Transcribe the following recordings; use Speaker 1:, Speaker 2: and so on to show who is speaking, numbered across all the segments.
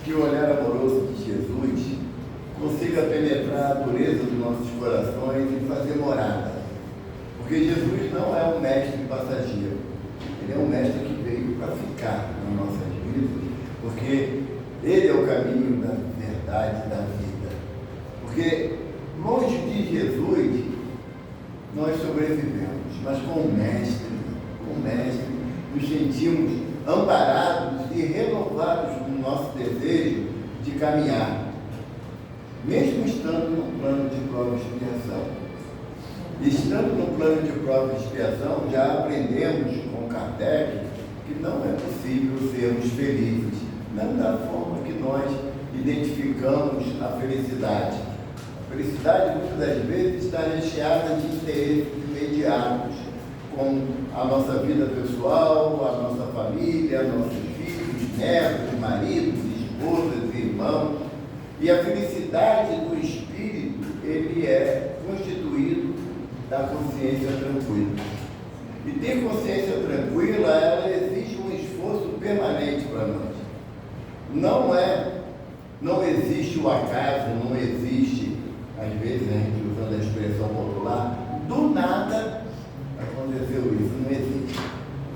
Speaker 1: que o olhar amoroso de Jesus consiga penetrar a dureza dos nossos corações e fazer morada. Porque Jesus não é um mestre passageiro, ele é um mestre que veio para ficar nas nossas vidas, porque ele é o caminho da verdade e da vida. Porque longe de Jesus nós sobrevivemos, mas com o mestre, nos sentimos amparados e renovados no nosso desejo de caminhar, mesmo estando no plano de prova e expiação. Estando no plano de prova e expiação, já aprendemos com Kardec que não é possível sermos felizes, não da forma que nós identificamos a felicidade. A felicidade, muitas das vezes, está recheada de interesses imediatos, como a nossa vida pessoal, a nossa família, nossos filhos, netos, maridos, esposas, irmãos. E a felicidade do espírito, ele é constituído da consciência tranquila. E ter consciência tranquila, ela exige um esforço permanente para nós. Não existe o acaso, não existe, às vezes a gente usando a expressão popular, do nada aconteceu isso, não existe.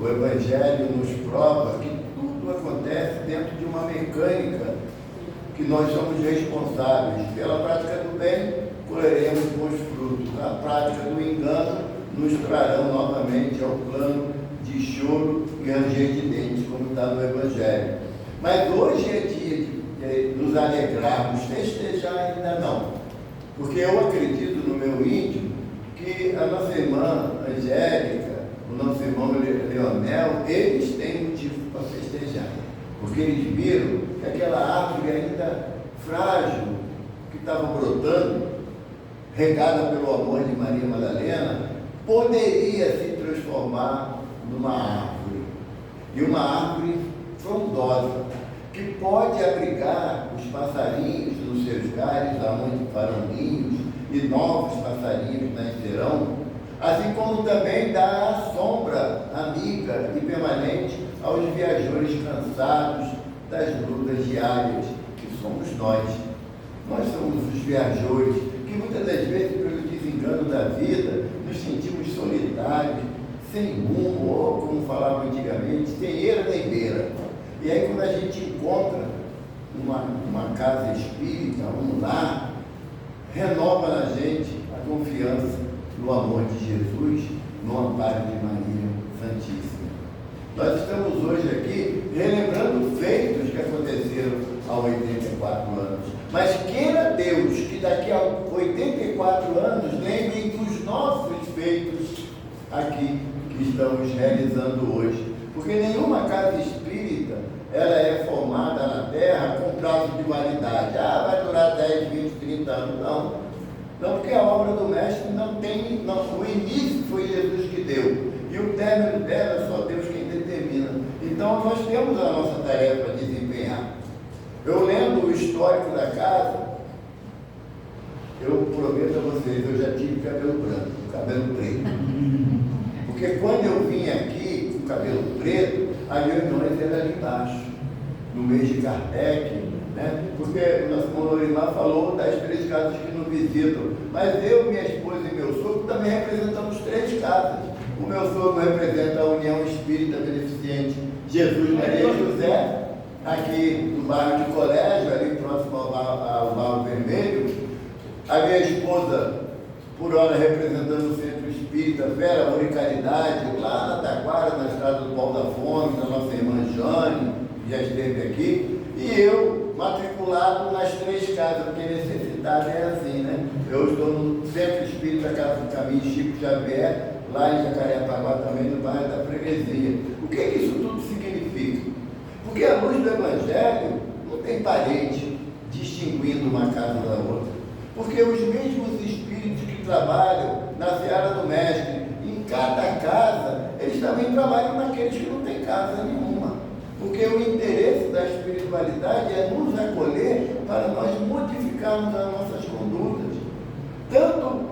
Speaker 1: O Evangelho nos prova que tudo acontece dentro de uma mecânica que nós somos responsáveis. Pela prática do bem, colheremos bons frutos. A prática do engano nos trarão novamente ao plano de choro e ranger de dentes, como está no Evangelho. Mas hoje é dia de nos alegrarmos, festejar ainda não. Porque eu acredito no meu íntimo que a nossa irmã Angélica, o nosso irmão Leonel, eles têm motivo para festejar. Porque eles viram que aquela árvore ainda frágil, que estava brotando, regada pelo amor de Maria Madalena, poderia se transformar numa árvore. E uma árvore frondosa, que pode abrigar os passarinhos nos seus galhos, aonde farão ninhos, e novos passarinhos nascerão, assim como também dá a sombra amiga e permanente aos viajores cansados das lutas diárias, que somos nós. Nós somos os viajores, que muitas das vezes, pelo desengano da vida, nos sentimos solitários, sem rumo, ou como falavam antigamente, sem eira nem beira. E aí, quando a gente encontra uma casa espírita, um lar, renova na gente a confiança no amor de Jesus, no amparo de Maria Santíssima. Nós estamos hoje aqui relembrando feitos que aconteceram há 84 anos. Mas queira Deus que daqui a 84 anos lembrem dos nossos feitos aqui que estamos realizando hoje. Porque nenhuma casa espírita ela é formada na Terra com prazo de validade. Vai durar 10, 20, 30 anos. Não, porque a obra do Mestre não tem, o início foi Jesus que deu, e o término dela é só Deus quem determina. Então nós temos a nossa tarefa a desempenhar. Eu lendo o histórico da casa, eu prometo a vocês, eu já tive cabelo branco, cabelo preto. Porque quando eu vim aqui com cabelo preto, as reuniões eram ali embaixo, no mês de Kardec, né? Porque o nosso irmão Lorimar falou das 3 casas que nos visitam, mas eu, minha esposa e meu sogro também representamos 3 casas. O meu sogro representa a União Espírita Beneficente Jesus Maria e José, aqui no bairro de Colégio, ali próximo ao Barro Vermelho. A minha esposa, por hora, representando o Centro Espírita Vera, Amor e Caridade, lá na Taquara, na estrada do Pau da Fome, da nossa irmã Jane, que já esteve aqui, e eu, matriculado nas 3 casas, porque a necessidade é assim, né? Eu estou no Centro Espírita Casa do Caminho Chico Xavier, lá em Jacarepaguá também, no bairro da Freguesia. O que isso tudo significa? Porque a luz do Evangelho não tem parede distinguindo uma casa da outra. Porque os mesmos espíritos que trabalham na seara do Mestre, em cada casa, eles também trabalham naqueles que não têm casa nenhuma. Porque o interesse da espiritualidade é nos acolher para nós modificarmos as nossas condutas. Tanto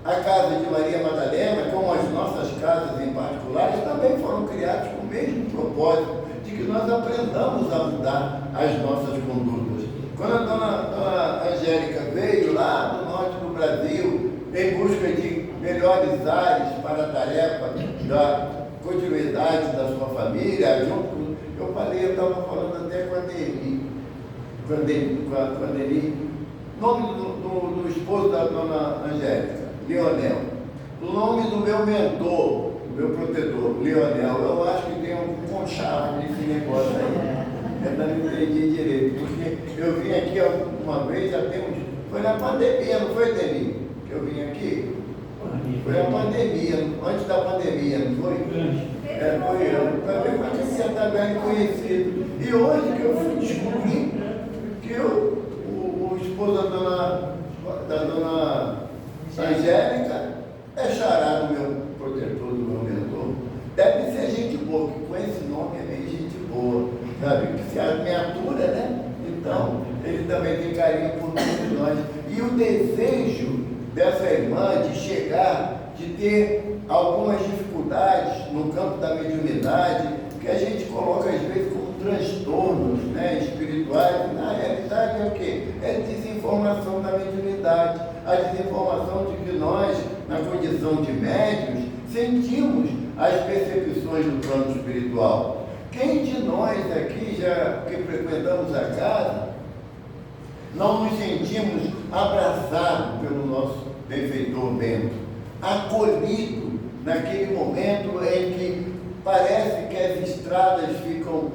Speaker 1: a casa de Maria Madalena, como as nossas casas em particulares, também foram criadas com o mesmo propósito de que nós aprendamos a mudar as nossas condutas. Quando a dona Angélica veio lá do norte do Brasil, em busca de melhores ares para a tarefa da continuidade da sua família, eu estava falando até com a Deli, nome do esposo da dona Angélica, Leonel. O nome do meu mentor, meu protetor, Leonel, eu acho que tem um conchavo nesse negócio aí. Eu não entendi direito, porque eu vim aqui uma vez, já temos. Foi na pandemia, não foi, Deli? Que eu vim aqui? Foi na pandemia, antes da pandemia, não foi? Foi eu. Para ver como você está bem conhecido. E hoje que eu fui descobrir que o esposo da dona Angélica é xará do meu protetor, do meu mentor. Deve ser gente boa, que com esse nome é meio gente boa, sabe? Que se ameatura, né? Então, ele também tem carinho por todos nós. E o desejo dessa irmã de chegar, de ter algumas dificuldades no campo da mediunidade, que a gente coloca às vezes como transtornos, né, espirituais. Na realidade é o quê? É desinformação da mediunidade, a desinformação de que nós, na condição de médiuns, sentimos as percepções do plano espiritual. Quem de nós aqui, já que frequentamos a casa, não nos sentimos abraçados pelo nosso benfeitor Bento, acolhido naquele momento em que parece que as estradas ficam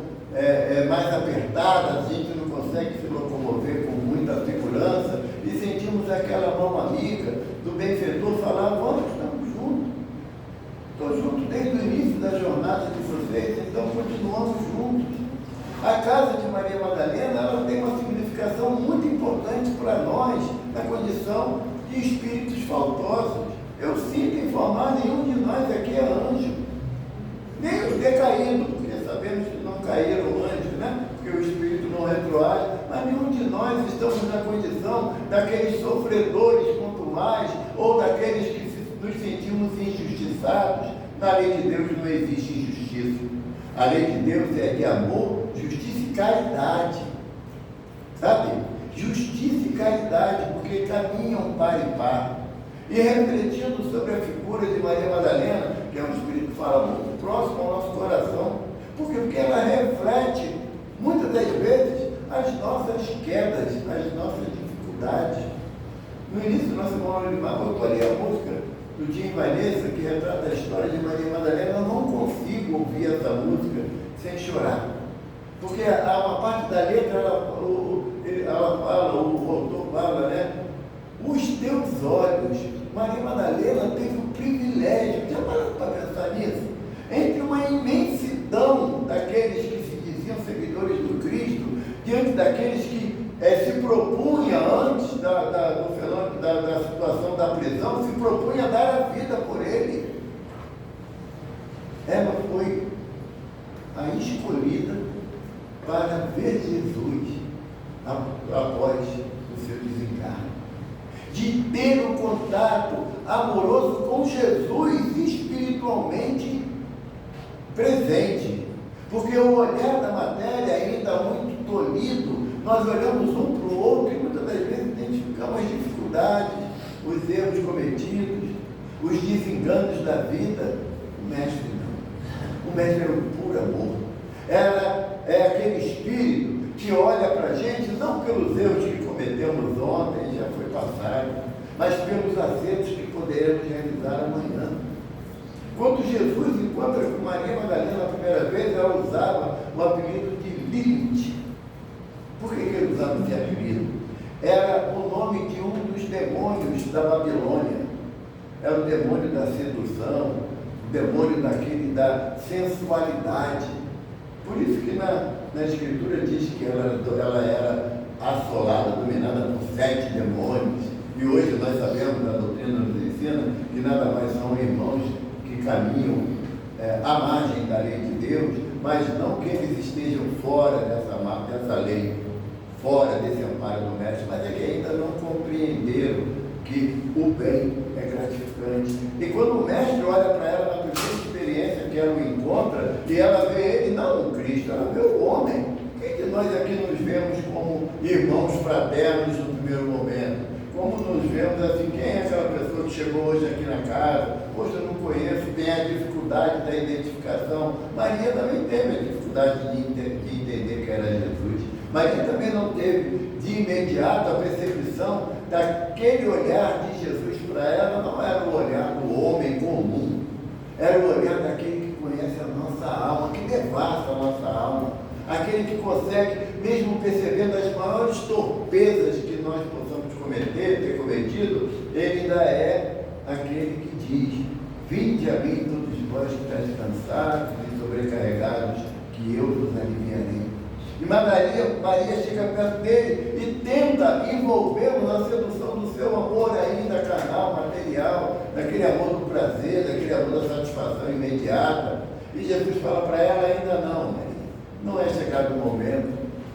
Speaker 1: mais apertadas, a gente não consegue se locomover com muita segurança, e sentimos aquela mão amiga do benfeitor falar: vamos, estamos juntos. Estou junto desde o início da jornada de vocês, então continuamos juntos. A casa de Maria Madalena, ela tem uma significação muito importante para nós, na condição de espíritos faltosos. Eu sinto informar, nenhum de nós aqui é anjo, nem os decaídos, porque sabemos que não caíram anjos, né? Porque o espírito não retroage, mas nenhum de nós estamos na condição daqueles sofredores quanto mais, ou daqueles que nos sentimos injustiçados. Na lei de Deus não existe injustiça. A lei de Deus é de amor, justiça e caridade. Sabe? Justiça e caridade, porque caminham par e par. E refletindo sobre a figura de Maria Madalena, que é um espírito que fala muito próximo ao nosso coração, porque ela reflete, muitas das vezes, as nossas quedas, as nossas dificuldades. No início do nosso irmão Olimar, eu ali a música do Tim Vanessa, que retrata a história de Maria Madalena. Eu não consigo ouvir essa música sem chorar, porque uma parte da letra, ela fala, o autor fala, né? Os teus olhos. Maria Madalena teve o privilégio, já parou para pensar nisso? Entre uma imensidão daqueles que se diziam seguidores do Cristo, diante daqueles que se propunha, antes do fenômeno da situação da prisão, se propunha dar a vida por ele. Ela foi a escolhida para ver Jesus após o seu desencarne, de ter um contato amoroso com Jesus espiritualmente presente, porque o olhar da matéria ainda muito tolhido, nós olhamos um para o outro e muitas das vezes identificamos as dificuldades, os erros cometidos, os desenganos da vida. O mestre não. O mestre é o puro amor. Ela é aquele espírito que olha para a gente não pelos erros que cometemos ontem, já foi passado, mas pelos acertos que poderemos realizar amanhã. Quando Jesus encontra com Maria Madalena a primeira vez, ela usava o apelido de Lilith. Por que ele usava esse apelido? Era o nome de um dos demônios da Babilônia. Era o demônio da sedução, o demônio da sensualidade. Por isso que na Escritura diz que ela era assolada, dominada por 7 demônios. E hoje nós sabemos, a doutrina nos ensina, que nada mais são irmãos que caminham à margem da lei de Deus, mas não que eles estejam fora dessa lei, fora desse amparo do mestre, mas é que ainda não compreenderam que o bem é gratificante. E quando o mestre olha para ela na primeira experiência experiência que ela o encontra e ela vê ele, não o Cristo, ela vê o homem. Quem de nós aqui nos vemos como irmãos fraternos no primeiro momento? Como nos vemos assim, quem é aquela pessoa que chegou hoje aqui na casa? Poxa, eu não conheço, tem a dificuldade da identificação. Maria também teve a dificuldade de entender que era Jesus. Maria também não teve de imediato a percepção daquele olhar de Jesus para ela, não era o olhar do homem comum, era o olhar daquele que conhece a nossa alma, que devassa a nossa alma, aquele que consegue, mesmo percebendo as maiores torpezas que nós possamos ter cometido, ele ainda é aquele que diz: vinde a mim todos vós que estáis cansados e sobrecarregados, que eu vos aliviarei. E Maria chega perto dele e tenta envolvê-lo na sedução do seu amor ainda carnal, material, daquele amor do prazer, daquele amor da satisfação imediata. E Jesus fala para ela: ainda não, Maria, não é chegado o momento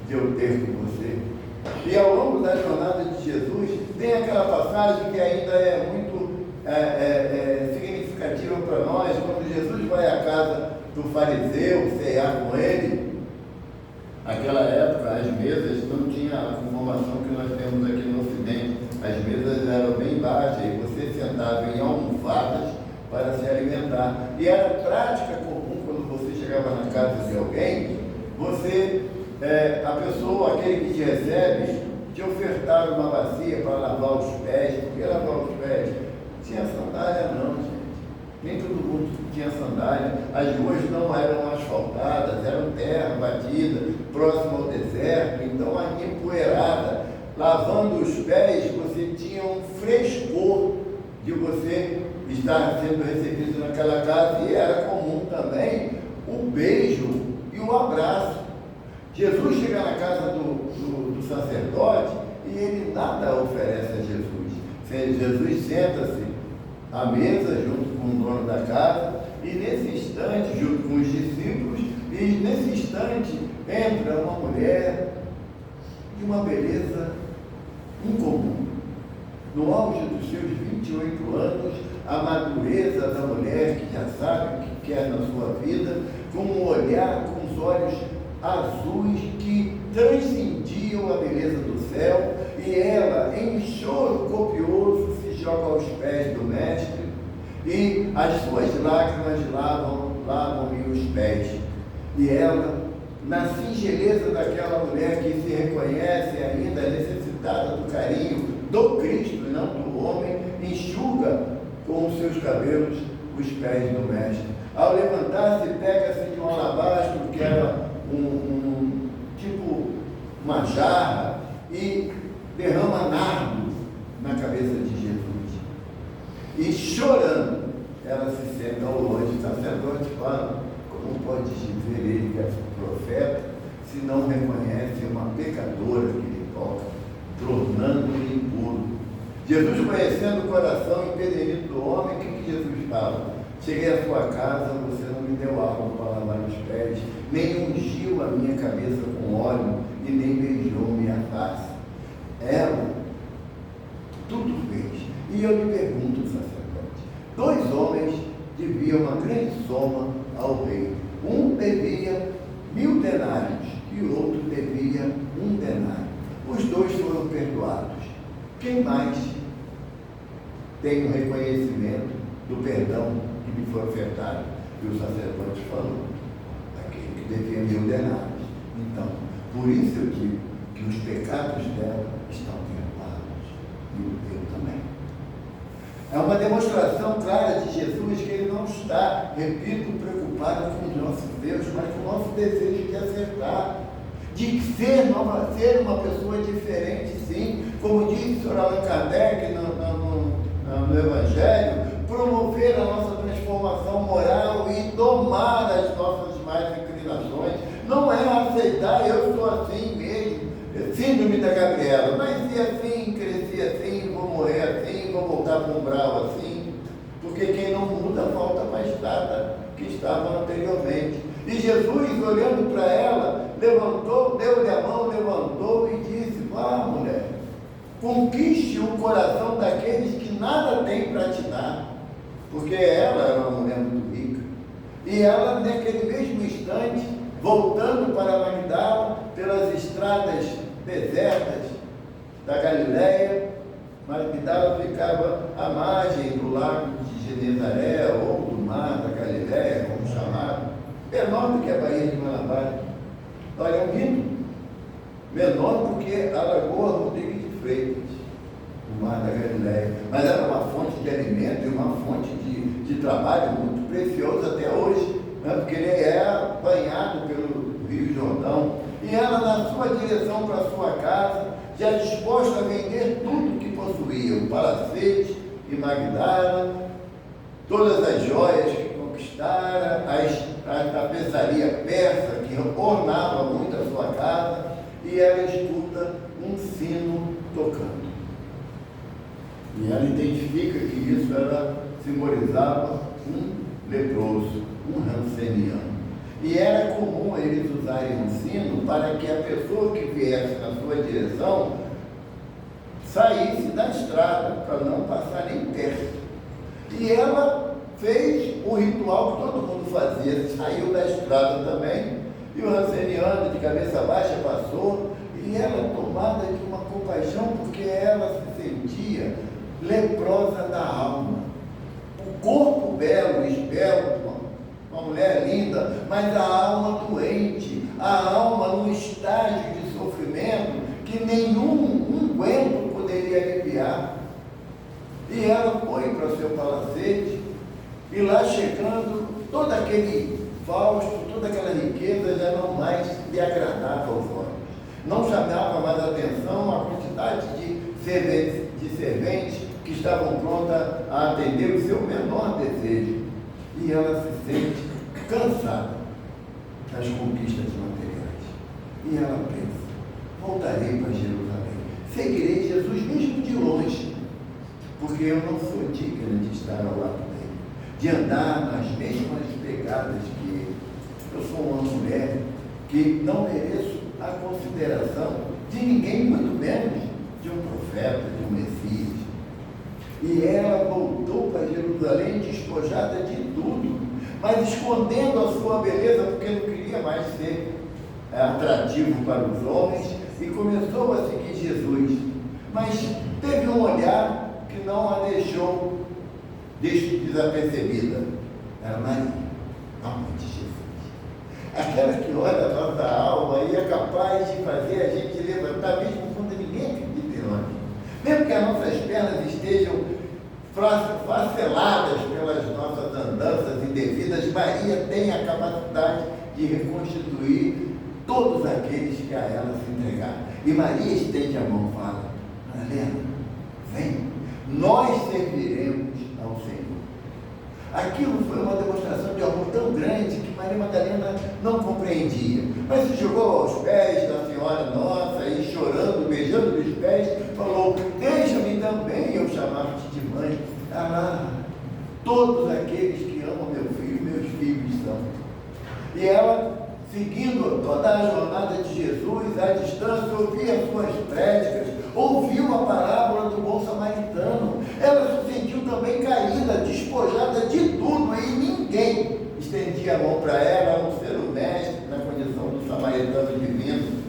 Speaker 1: de eu ter com você. E ao longo da jornada de Jesus, tem aquela passagem que ainda é muito significativa para nós, quando Jesus vai à casa do fariseu cear com ele. Naquela época, as mesas não tinham a conformação que nós temos aqui no Ocidente. As mesas eram bem baixas e você sentava em almofadas para se alimentar. E era prática comum, quando você chegava na casa de alguém, a pessoa, aquele que te recebe, te ofertava uma bacia para lavar os pés. Por que lavar os pés? Tinha sandália não, gente. Nem todo mundo tinha sandália, as ruas não eram asfaltadas, eram terra batida, próximo ao deserto, então ali empoeirada, lavando os pés, você tinha um frescor de você estar sendo recebido naquela casa, e era comum também o beijo e o abraço. Jesus chega na casa do sacerdote e ele nada oferece a Jesus. Jesus senta-se à mesa junto com o dono da casa, e nesse instante, junto com os discípulos, e nesse instante entra uma mulher de uma beleza incomum. No auge dos seus 28 anos, a madureza da mulher que já sabe o que quer na sua vida, com um olhar, com os olhos azuis que transcendiam a beleza do céu, e ela, em choro copioso, se joga aos pés do mestre, e as suas lágrimas lavam-lhe os pés. E ela, na singeleza daquela mulher que se reconhece ainda necessitada do carinho do Cristo e não do homem, enxuga com os seus cabelos os pés do mestre. Ao levantar-se, pega-se de um alabastro, que era tipo uma jarra, e derrama nardo na cabeça de Jesus. E chorando, ela se senta ao longe. O sacerdote fala: como pode dizer ele que é profeta, se não reconhece uma pecadora que lhe toca, tornando-lhe impuro? Jesus, conhecendo o coração impedimento do homem, o que Jesus fala? Cheguei à sua casa, você não me deu água para lavar os pés, nem ungiu a minha cabeça com óleo, e nem beijou minha face. Ela tudo fez. E eu lhe pergunto, sacerdote: 2 homens deviam uma grande soma ao rei. Um devia 1000 denários e o outro devia 1 denário. Os 2 foram perdoados. Quem mais tem o reconhecimento do perdão que lhe foi ofertado? E o sacerdote falou: aquele que devia 1000 denários. Então, por isso eu digo que os pecados dela estão perdoados, e o teu também. É uma demonstração clara de Jesus que ele não está, repito, preocupado com os nossos erros, mas com o nosso desejo de acertar, de ser uma pessoa diferente, sim, como disse o Sr. Allan Kardec no Evangelho, promover a nossa transformação moral e domar as nossas más inclinações. Não é aceitar: eu sou assim mesmo, síndrome da Gabriela, nasci assim, cresci assim, vou morrer assim, vou voltar para um umbral assim, porque quem não muda volta para a estada que estava anteriormente. E Jesus, olhando para ela, levantou, deu-lhe a mão, levantou e disse: vá, mulher, conquiste o coração daqueles que nada têm para te dar, porque ela era uma mulher muito rica. E ela, naquele mesmo instante, voltando para Magdala, pelas estradas desertas da Galileia, Magdala ficava à margem do lago de Genezaré, ou do mar da Galileia, como chamado, menor do que a Baía de Guanabara. Olha, é um rio menor do que a Lagoa Rodrigues de Freitas, o mar da Galileia, mas era uma fonte de alimento e uma fonte de trabalho muito precioso até hoje, né? Porque ele é banhado pelo Rio Jordão, e ela, na sua direção para a sua casa, já disposta a vender tudo que possuía, o palacete e Magdala, todas as joias que conquistara, a tapeçaria persa que ornava muito a sua casa, e ela escuta um sino tocando. E ela identifica que isso era, simbolizava um leproso, um ranceniano. E era comum eles usarem um sino para que a pessoa que viesse na sua direção saísse da estrada, para não passar nem perto. E ela fez o ritual que todo mundo fazia, saiu da estrada também, e o ranceniano de cabeça baixa passou, e ela, tomada de uma compaixão, porque ela se sentia leprosa da alma. O corpo belo, esbelto, uma mulher linda, mas a alma doente, a alma num estágio de sofrimento que nenhum unguento poderia aliviar. E ela foi para o seu palacete, e lá chegando, todo aquele fausto, toda aquela riqueza já não mais lhe agradava aos olhos. Não chamava mais atenção a quantidade de serventes que estavam prontas a atender o seu menor desejo. E ela se sente cansada das conquistas materiais. E ela pensa: voltarei para Jerusalém, seguirei Jesus mesmo de longe, porque eu não sou digna de estar ao lado dele, de andar nas mesmas pegadas que ele. Eu sou uma mulher que não mereço a consideração de ninguém, muito menos de um profeta, de um Messias. E ela voltou para Jerusalém despojada de tudo, mas escondendo a sua beleza, porque não queria mais ser atrativo para os homens, e começou a seguir Jesus. Mas teve um olhar que não a deixou desapercebida. Era Maria, a mãe de Jesus. Aquela que olha a nossa alma e é capaz de fazer a gente levantar, mesmo quando ninguém acredita em nós. Mesmo que as nossas pernas estejam faceladas pelas nossas andanças indevidas, Maria tem a capacidade de reconstituir todos aqueles que a ela se entregaram. E Maria estende a mão e fala: Helena, vem, nós serviremos ao Senhor. Aquilo foi uma demonstração de amor tão grande que Maria Madalena não compreendia, mas se jogou aos pés da Senhora Nossa e, chorando, beijando os pés, falou: deixa-me também eu chamar-te de mãe. Todos aqueles que amam meu filho, meus filhos são. E ela, seguindo toda a jornada de Jesus, à distância, ouvia as suas prédicas, ouviu a parábola do bom samaritano. Ela se sentiu também caída, despojada de tudo, e ninguém estendia a mão para ela, a não ser o mestre, na condição do samaritano divino.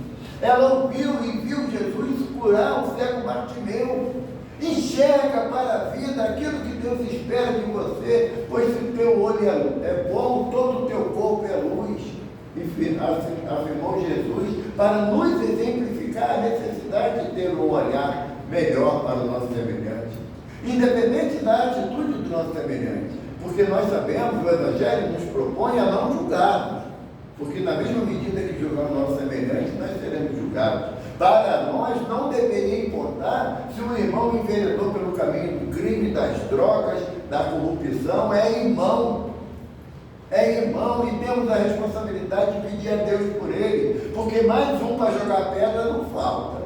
Speaker 1: Ela ouviu e viu Jesus curar o cego Bartimeu. Enxerga para a vida aquilo que Deus espera de você, pois se o teu olho é bom, todo o teu corpo é luz. E afirmou Jesus, para nos exemplificar a necessidade de ter um olhar melhor para o nosso semelhante, independente da atitude do nosso semelhante, porque nós sabemos, o Evangelho nos propõe a não julgarmos, porque na mesma medida que julgamos o nosso semelhante, nós seremos julgados. Para nós não deveria importar se o irmão enveredou pelo caminho do crime, das drogas, da corrupção. É irmão, e temos a responsabilidade de pedir a Deus por ele, porque mais um para jogar pedra não falta.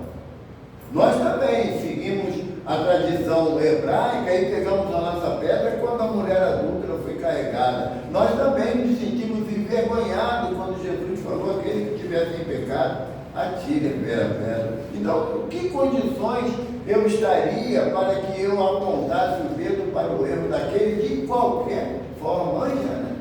Speaker 1: Nós também seguimos a tradição hebraica e pegamos a nossa pedra quando a mulher adúltera foi carregada. Nós também nos sentimos envergonhados quando Jesus falou: aquele que estivesse em pecado, atire a primeira pedra. Então, em que condições eu estaria para que eu apontasse o dedo para o erro daquele de qualquer forma? Manja, né?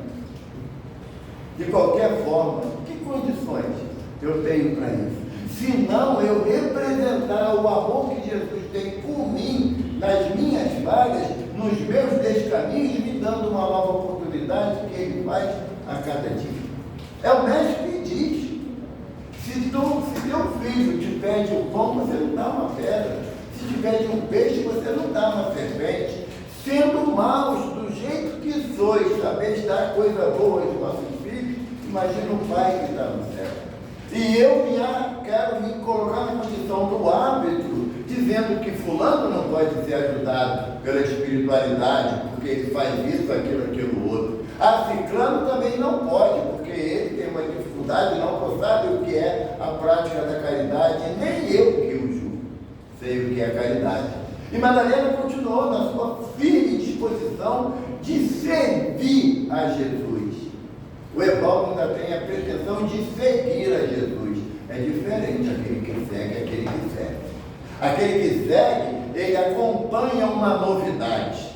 Speaker 1: De qualquer forma, que condições eu tenho para isso? Se não eu representar o amor que Jesus tem por mim, nas minhas falhas, nos meus descaminhos, me dando uma nova oportunidade que Ele faz a cada dia. É o mestre que diz: se teu filho te pede um pão, você não dá uma pedra. Se te pede um peixe, você não dá uma serpente. Sendo maus do jeito que sois, sabeis dar coisa boa aos vossos filhos, imagina o Pai que está no céu. E eu quero me colocar na condição do árbitro, dizendo que fulano não pode ser ajudado pela espiritualidade, porque ele faz isso, aquilo, outro. Ciclano também não pode, porque ele tem uma dificuldade, não sabe o que é a prática da caridade, nem eu que o julgo sei o que é caridade. E Madalena continuou na sua firme disposição de servir a Jesus. O Evaldo ainda tem a pretensão de seguir a Jesus. É diferente aquele que segue, aquele que serve. Aquele que segue, ele acompanha uma novidade.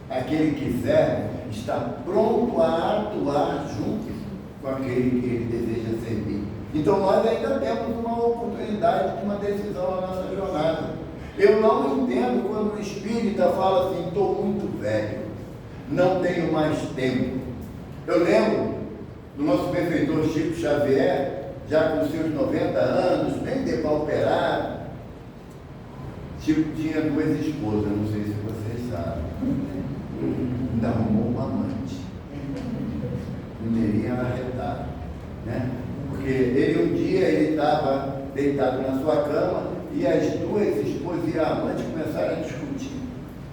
Speaker 1: Aquele que serve está pronto a atuar junto com aquele que ele deseja servir. Então nós ainda temos uma oportunidade de uma decisão na nossa jornada. Eu não entendo quando o espírita fala assim: estou muito velho, não tenho mais tempo. Eu lembro do nosso benfeitor Chico Xavier, já com seus 90 anos, bem depauperado. Chico tinha 2 esposas, não sei se vocês sabem. Ainda arrumou uma amante. Mineirinha arretada, né? Porque ele um dia estava deitado na sua cama e as 2 esposas e a amante começaram a discutir.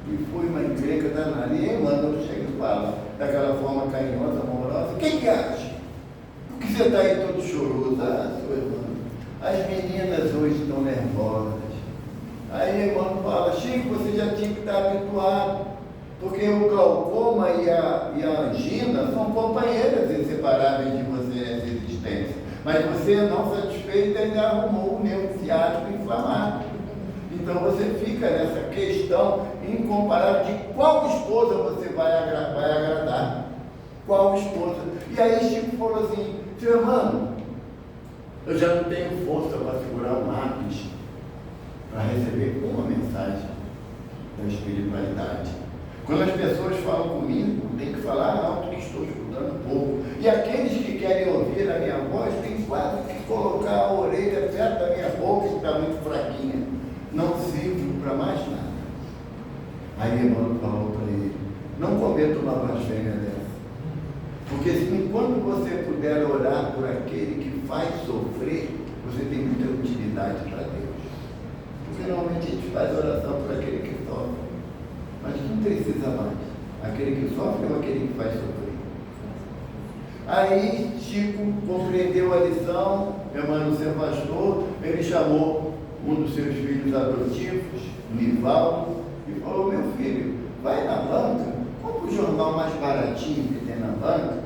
Speaker 1: E foi uma encrenca danada. E Emmanuel chega e fala, daquela forma carinhosa, amorosa: quem que acha? Por que você está aí todo choroso? Seu Emmanuel, as meninas hoje estão nervosas. Aí Emmanuel fala: Chico, você já tinha que estar habituado, porque o glaucoma e a angina são companheiras inseparáveis de você nessa existência. Mas você, não satisfeito, ainda arrumou o nervo ciático inflamado. Então você fica nessa questão incomparável de qual esposa você vai agradar. Qual esposa? E aí Chico falou assim: seu irmão, eu já não tenho força para segurar um lápis para receber uma mensagem da espiritualidade. Quando as pessoas falam comigo, tem que falar alto, que estou escutando pouco. E aqueles que querem ouvir a minha voz têm quase que colocar a orelha perto da minha boca, que está muito fraquinha. Não sirvo para mais nada. Aí Emmanuel falou para ele: não cometa uma blasfêmia dessa. Porque enquanto você puder orar por aquele que faz sofrer, você tem muita utilidade para Deus. Porque normalmente a gente faz oração por aquele que sofre. Mas quem precisa mais? Aquele que sofre ou aquele que faz sofrer? Aí Chico compreendeu a lição, Emmanuel se afastou, ele chamou um dos seus filhos adotivos, Nivaldo, e falou: meu filho, vai na banca, compra o jornal mais baratinho que tem na banca.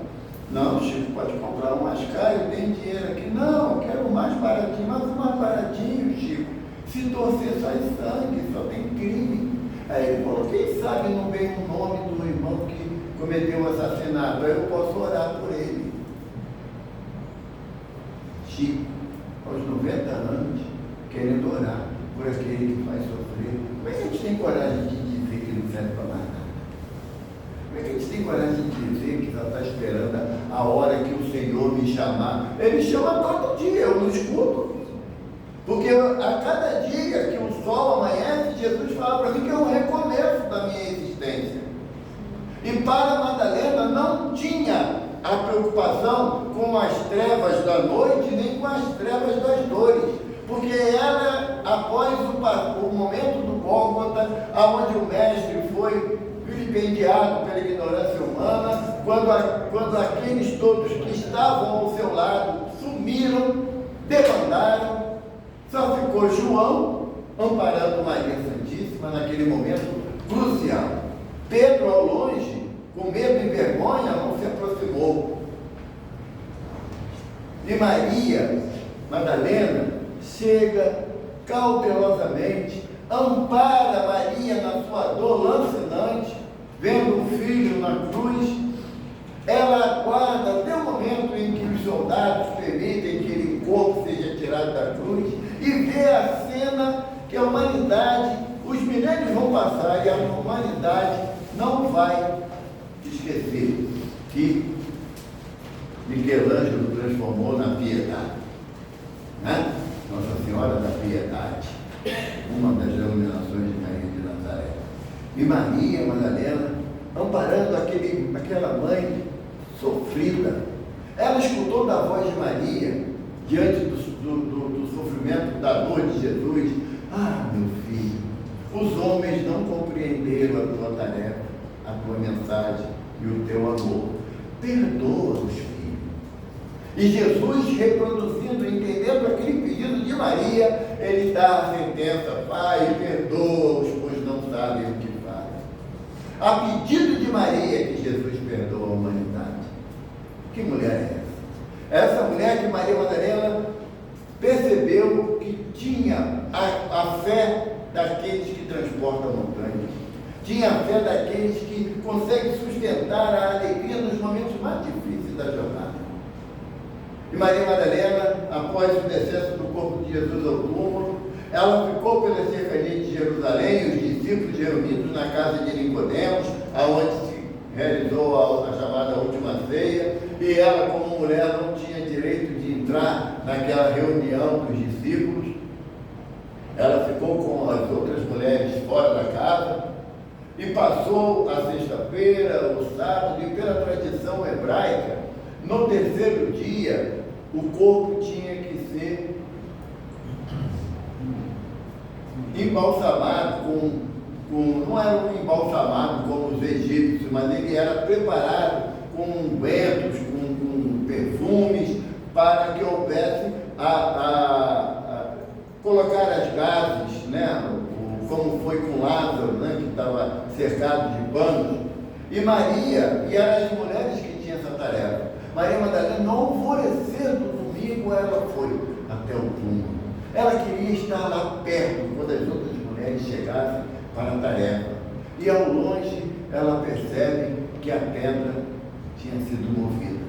Speaker 1: Não, Chico, pode comprar o mais caro, eu tenho dinheiro aqui. Não, eu quero o mais baratinho. Mas o mais baratinho, Chico, se torcer sai sangue, só tem crime. Aí ele falou: quem sabe não vem o nome do irmão que cometeu o assassinato, aí eu posso orar por ele. Chico, aos 90 anos, querendo orar por aquele que faz sofrer. Como é que a gente tem coragem de dizer que não serve para mais nada? Como é que a gente tem coragem de dizer que só está esperando a hora que o Senhor me chamar? Ele chama todo dia, eu não escuto. Porque a cada dia que o sol amanhece, Jesus fala para mim que é um recomeço da minha existência. E para Madalena não tinha a preocupação com as trevas da noite, nem com as trevas das dores. Porque ela, após o momento do Gólgota, onde o mestre foi vilipendiado pela ignorância humana, quando aqueles todos que estavam ao seu lado sumiram, debandaram, só ficou João amparando Maria Santíssima naquele momento crucial. Pedro, ao longe, com medo e vergonha, não se aproximou. E Maria Madalena chega cautelosamente, ampara Maria na sua dor lancinante, vendo o filho na cruz, ela aguarda até o momento em que os soldados permitem que aquele corpo seja tirado da cruz e vê a cena que a humanidade, os milênios vão passar e a humanidade não vai esquecer que Michelangelo transformou na Piedade, né? Nossa Senhora da Piedade, uma das denominações de Maria de Nazaré. E Maria Madalena, amparando aquela mãe sofrida, ela escutou da voz de Maria, diante do sofrimento, da dor de Jesus: ah, meu filho, os homens não compreenderam a tua tarefa, a tua mensagem e o teu amor. Perdoa-os, filho. E Jesus, reproduzindo, entendendo aquele pedido de Maria, ele dá a sentença: Pai, perdoa-os, pois não sabem o que fazem. A pedido de Maria que Jesus perdoa a humanidade. Que mulher é essa? Essa mulher que Maria Madalena percebeu que tinha a fé daqueles que transportam montanhas, tinha a fé daqueles que conseguem sustentar a alegria nos momentos mais difíceis da jornada. E Maria Madalena, após o decesso do corpo de Jesus ao túmulo, ela ficou pelas cercanias de Jerusalém, os discípulos reunidos na casa de Nicodemos, aonde se realizou a chamada última ceia, e ela, como mulher, não tinha direito de entrar naquela reunião dos discípulos. Ela ficou com as outras mulheres fora da casa e passou a sexta-feira, o sábado, e pela tradição hebraica, no terceiro dia, o corpo tinha que ser embalsamado não era um embalsamado como os egípcios, mas ele era preparado com ungüentos, com perfumes, para que houvesse colocar as gases, né? Como foi com Lázaro, né? Que estava cercado de panos. E Maria, e eram as mulheres que tinham essa tarefa. Maria Madalena, no alvorecer do domingo, ela foi até o túmulo. Ela queria estar lá perto, quando as outras mulheres chegassem para a tarefa. E ao longe, ela percebe que a pedra tinha sido movida.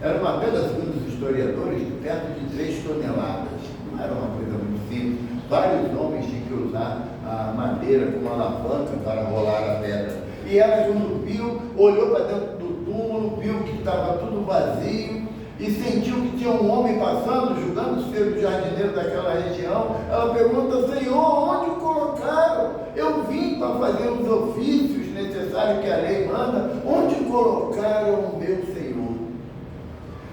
Speaker 1: Era uma pedra, segundo os historiadores, de perto de 3 toneladas. Não era uma coisa muito simples. Vários homens tinham que usar a madeira como alavanca para rolar a pedra. E ela, quando viu, olhou para dentro do túmulo, viu que estava tudo vazio e sentiu que tinha um homem passando, julgando ser o jardineiro daquela região. Ela pergunta: Senhor, onde o colocaram? Eu vim para fazer os ofícios necessários que a lei manda. Onde colocaram o meu Senhor?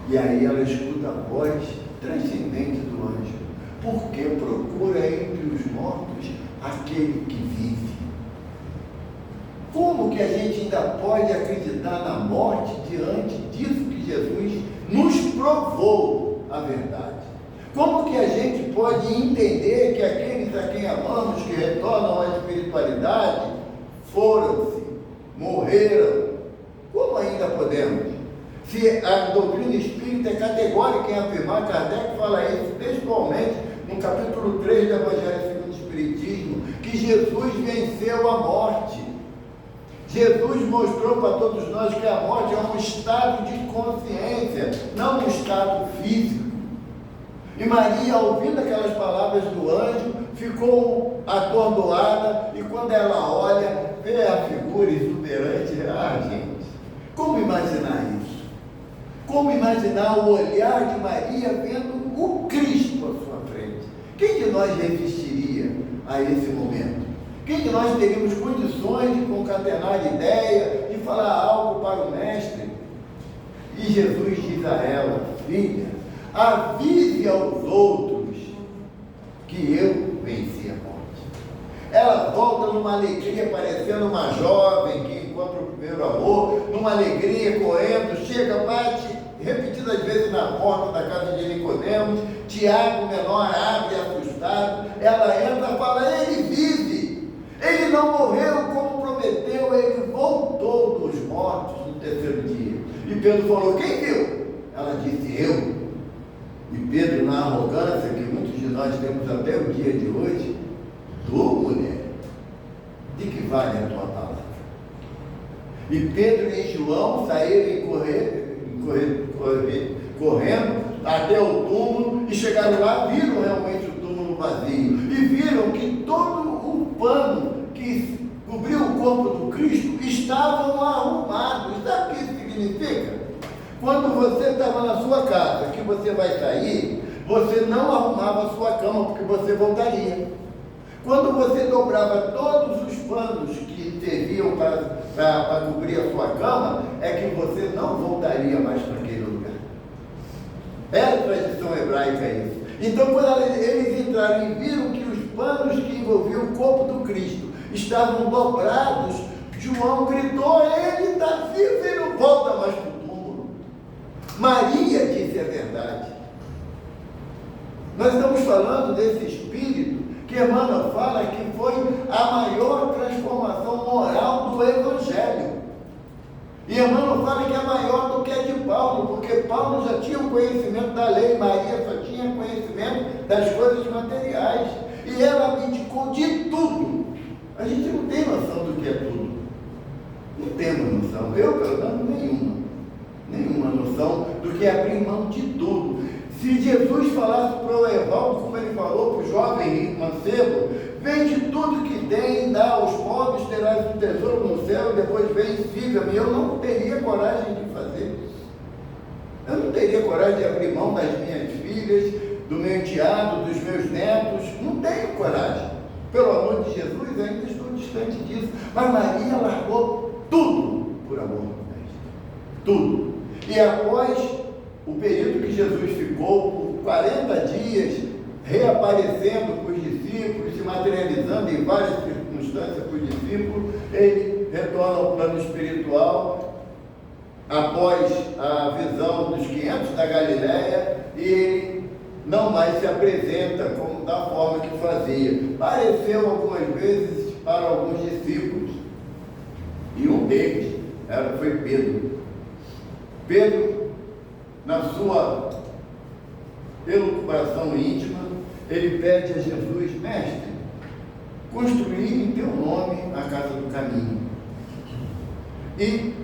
Speaker 1: E aí ela escuta a voz transcendente do anjo: porque procura entre os mortos aquele que vive. Como que a gente ainda pode acreditar na morte diante disso que Jesus nos provou a verdade? Como que a gente pode entender que aqueles a quem amamos, que retornam à espiritualidade, foram-se, morreram? Como ainda podemos? Se a doutrina espírita é categórica em afirmar, Kardec fala isso textualmente no capítulo 3 do Evangelho segundo o Espiritismo, que Jesus venceu a morte. Jesus mostrou para todos nós que a morte é um estado de consciência, não um estado físico. E Maria, ouvindo aquelas palavras do anjo, ficou atordoada, e quando ela olha, vê a figura exuberante. Ah, gente, como imaginar isso? Como imaginar o olhar de Maria vendo o Cristo à sua frente? Quem de nós resistiria a esse momento? Quem de nós teríamos condições de concatenar ideia, de falar algo para o Mestre? E Jesus diz a ela: filha, avise aos outros que eu venci a morte. Ela volta numa alegria, parecendo uma jovem que encontra o primeiro amor, numa alegria, correndo, chega, bate repetidas vezes na porta da casa de Nicodemos. Tiago, menor, abre assustado. Ela entra e fala: ele vive. Ele não morreu como prometeu, ele voltou dos mortos no terceiro dia. E Pedro falou: quem viu? Ela disse: eu. E Pedro, na arrogância que muitos de nós temos até o dia de hoje: tu, mulher, de que vale a tua palavra? E Pedro e João saíram correndo até o túmulo e chegaram lá, viram realmente o túmulo vazio e viram que todo o pano que cobriu o corpo do Cristo estavam arrumados. Sabe o que isso significa? Quando você estava na sua casa, que você vai sair, você não arrumava a sua cama porque você voltaria. Quando você dobrava todos os panos que serviam para cobrir a sua cama, é que você não voltaria mais para aquele lugar. É a tradição hebraica isso. Então, quando eles entraram e viram que os panos que envolviam o corpo do Cristo estavam dobrados, João gritou: ele está vivo e não volta mais para o túmulo. Maria disse a verdade. Nós estamos falando desse espírito que Emmanuel fala que foi a maior transformação moral do Evangelho. E Emmanuel fala que é maior do que a de Paulo, porque Paulo já tinha o conhecimento da lei, Maria só tinha conhecimento das coisas materiais. E ela abdicou de tudo. A gente não tem noção do que é tudo. Não temos noção. Eu, pelo menos, nenhuma noção do que é abrir mão de tudo. Se Jesus falasse para o Evaldo, como ele falou para o jovem mancebo: vende tudo que tem, dá aos pobres, terás um tesouro no céu, e depois vem e siga-me. Eu não teria coragem de fazer. Eu não teria coragem de abrir mão das minhas filhas, do meu enteado, dos meus netos. Não tenho coragem. Pelo amor de Jesus, ainda estou distante disso. Mas Maria largou tudo por amor do Mestre. Tudo. E após o período que Jesus ficou, por 40 dias, reaparecendo para os discípulos, se materializando em várias circunstâncias para os discípulos, ele retorna ao plano espiritual, após a visão dos 500 da Galileia, e ele não mais se apresenta como da forma que fazia. Apareceu algumas vezes para alguns discípulos, e um deles foi Pedro. Pedro, na sua elucubração íntima, ele pede a Jesus: mestre, construir em teu nome a casa do caminho. E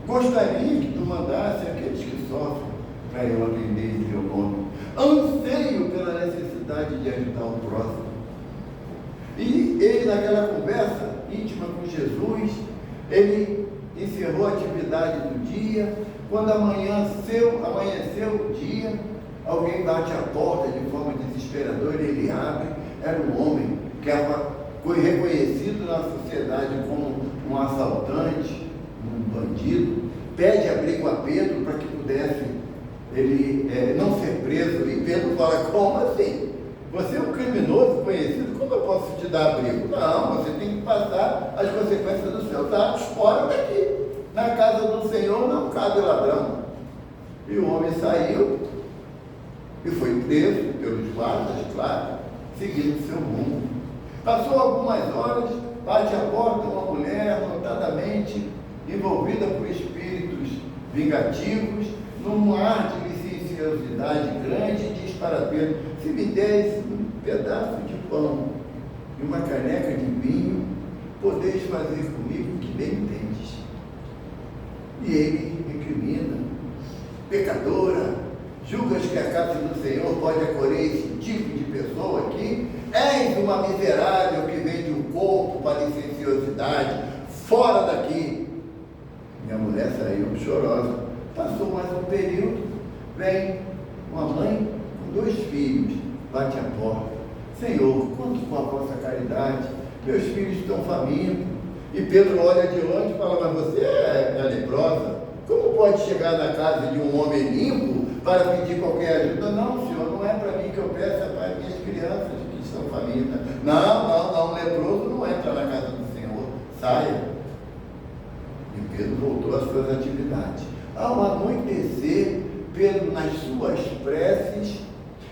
Speaker 1: gostaria que tu mandasse aqueles que sofrem para eu atender em teu nome. Anseio pela necessidade de ajudar o próximo. E ele, naquela conversa íntima com Jesus, ele encerrou a atividade do dia. Quando amanheceu o dia, alguém bate à porta de forma desesperadora, ele abre. Era um homem que foi reconhecido na sociedade como um assaltante, um bandido. Pede abrigo a Pedro para que pudesse ele não ser preso. E Pedro fala: como assim? Você é um criminoso conhecido, como eu posso te dar abrigo? Não, você tem que passar as consequências dos seus atos fora daqui. Na casa do Senhor não cabe ladrão. E o homem saiu e foi preso pelos guardas, claro, seguindo seu rumo. Passou algumas horas, bate à porta uma mulher notadamente envolvida por espíritos vingativos, num ar de licenciosidade grande, diz para Pedro: se me des um pedaço de pão e uma caneca de vinho, podeis fazer comigo o que bem entendes. E ele recrimina: pecadora, julgas que a casa do Senhor pode acolher esse tipo de pessoa aqui? És uma miserável que vende o corpo para licenciosidade, fora daqui. Minha mulher saiu chorosa. Passou mais um período, vem uma mãe com 2 filhos, bate à porta: Senhor, quanto com a vossa caridade, meus filhos estão famintos. E Pedro olha de longe e fala: mas você é leprosa? Como pode chegar na casa de um homem limpo para pedir qualquer ajuda? Não, senhor, não é para mim que eu peço, é para minhas crianças que estão famintas. Não, leproso não entra na casa do Senhor, saia. E Pedro voltou às suas atividades. Ao anoitecer, Pedro, nas suas preces,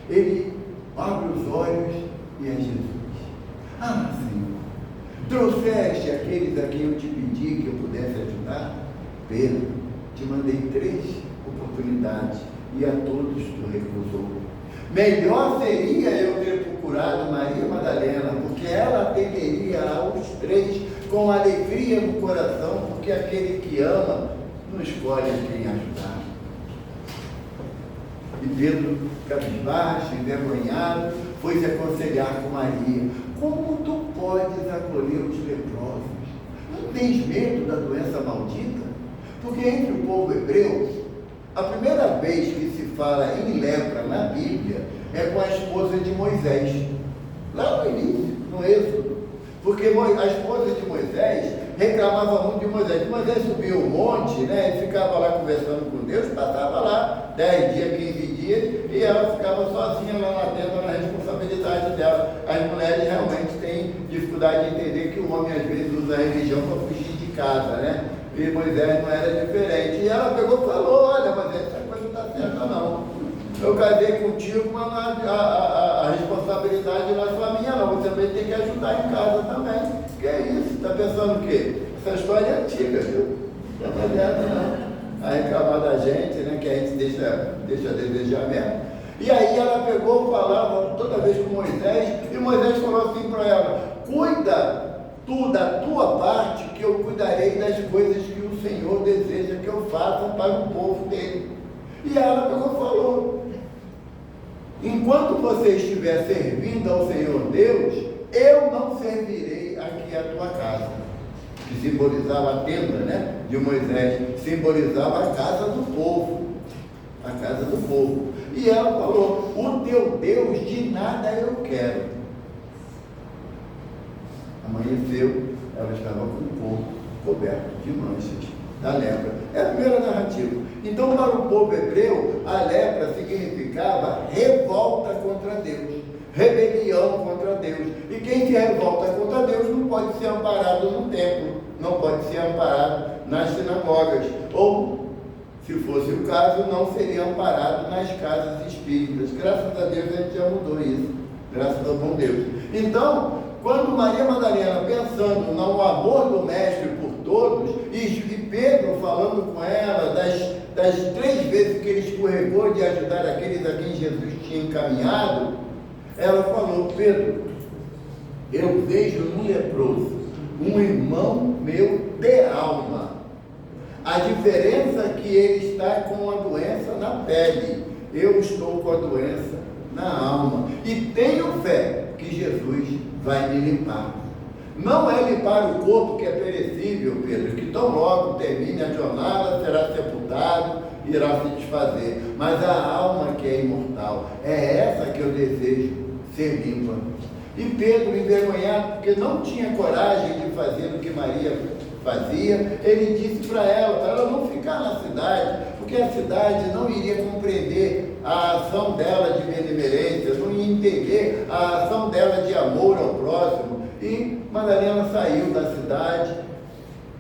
Speaker 1: ele abre os olhos e é Jesus. Ah, Senhor, trouxeste aqueles a quem eu te pedi que eu pudesse ajudar? Pedro, te mandei 3 oportunidades e a todos tu recusou. Melhor seria eu ter procurado Maria Madalena, porque ela atenderia aos 3 com alegria no coração, porque aquele que ama não escolhe quem ajudar. E Pedro, cabisbaixo, envergonhado, foi se aconselhar com Maria. Como tu podes acolher os leprosos? Não tens medo da doença maldita? Porque entre o povo hebreu, a primeira vez que se fala em lepra na Bíblia é com a esposa de Moisés. Lá no início, no Êxodo. Porque a esposa de Moisés reclamava muito de Moisés. Moisés subia o monte, né? Ele ficava lá conversando com Deus, passava lá 10 dias, 15 dias, e ela ficava sozinha lá na tenda, na responsabilidade dela. As mulheres realmente têm dificuldade de entender que o homem às vezes usa a religião para fugir de casa, né? E Moisés não era diferente. E ela pegou e falou: olha, Moisés, essa coisa não está certa não. Eu casei contigo, mas a responsabilidade não é só minha não, você também tem que ajudar em casa também. Que é isso? Está pensando o quê? Essa história é antiga, viu? Não é moderna não. A reclamar da gente, né? Que a gente deixa a desejar mesmo. E aí ela pegou, falava toda vez com Moisés, e Moisés falou assim para ela: cuida tu da tua parte, que eu cuidarei das coisas que o Senhor deseja que eu faça para o povo dele. E ela pegou e falou: enquanto você estiver servindo ao Senhor Deus, eu não servirei aqui a tua casa. Que simbolizava a tenda, né, de Moisés, simbolizava a casa do povo. A casa do povo. E ela falou: o teu Deus de nada eu quero. Amanheceu, ela estava com o corpo coberto de manchas da lepra. É a primeira narrativa. Então, para o povo hebreu, a lepra significava revolta contra Deus, rebelião contra Deus. E quem se revolta contra Deus não pode ser amparado no templo, não pode ser amparado nas sinagogas, ou, se fosse o caso, não seria amparado nas casas espíritas. Graças a Deus a gente já mudou isso, graças ao bom Deus. Então, quando Maria Madalena, pensando no amor do Mestre por todos, e Pedro falando com ela das 3 vezes que ele escorregou de ajudar aqueles a quem Jesus tinha encaminhado, ela falou: Pedro, eu vejo no leproso um irmão meu de alma. A diferença é que ele está com a doença na pele, eu estou com a doença na alma, e tenho fé que Jesus vai me limpar. Não é limpar o corpo que é perecível, Pedro, que tão logo termine a jornada, será sepultado, irá se desfazer, mas a alma que é imortal, é essa que eu desejo ser limpa. E Pedro, envergonhado, porque não tinha coragem de fazer o que Maria fazia, ele disse para ela não ficar na cidade, porque a cidade não iria compreender a ação dela de benemerência, não ia entender a ação dela de amor ao próximo. E Madalena saiu da cidade,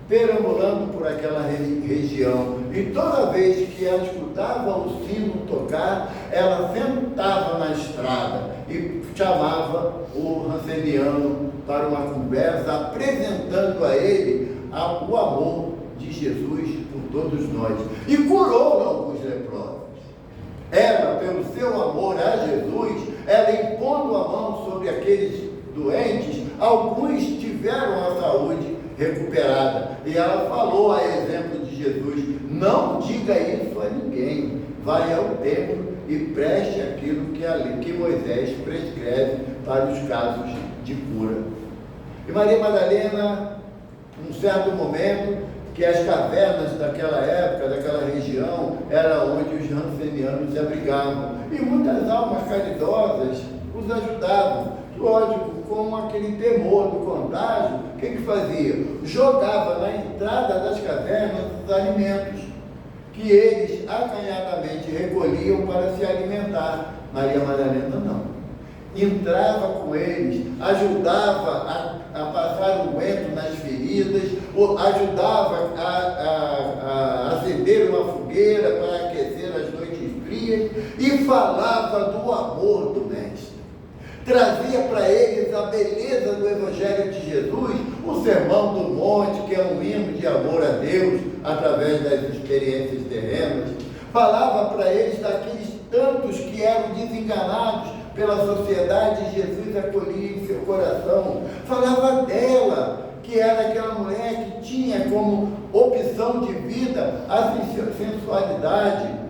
Speaker 1: perambulando por aquela região, e toda vez que ela escutava o sino tocar, ela sentava na estrada e chamava o ranceniano para uma conversa, apresentando a ele o amor de Jesus por todos nós, e curou alguns leprosos. Ela, pelo seu amor a Jesus, ela impondo a mão sobre aqueles doentes, alguns tiveram a saúde recuperada, e ela falou a exemplo de Jesus: não diga isso a ninguém, vai ao templo e preste aquilo que Moisés prescreve para os casos de cura. E Maria Madalena, num certo momento, que as cavernas daquela época, daquela região, era onde os rancenianos se abrigavam, e muitas almas caridosas os ajudavam, lógico, com aquele temor do contágio. O que fazia? Jogava na entrada das cavernas os alimentos que eles acanhadamente recolhiam para se alimentar. Maria Madalena não. Entrava com eles, ajudava a passar o unguento nas feridas, ajudava a acender uma fogueira para aquecer as noites frias, e falava do amor do Mestre. Trazia para eles a beleza do Evangelho de Jesus, o Sermão do Monte, que é um hino de amor a Deus, através das experiências terrenas. Falava para eles daqueles tantos que eram desenganados pela sociedade, Jesus acolhia em seu coração. Falava dela, que era aquela mulher que tinha como opção de vida a sensualidade,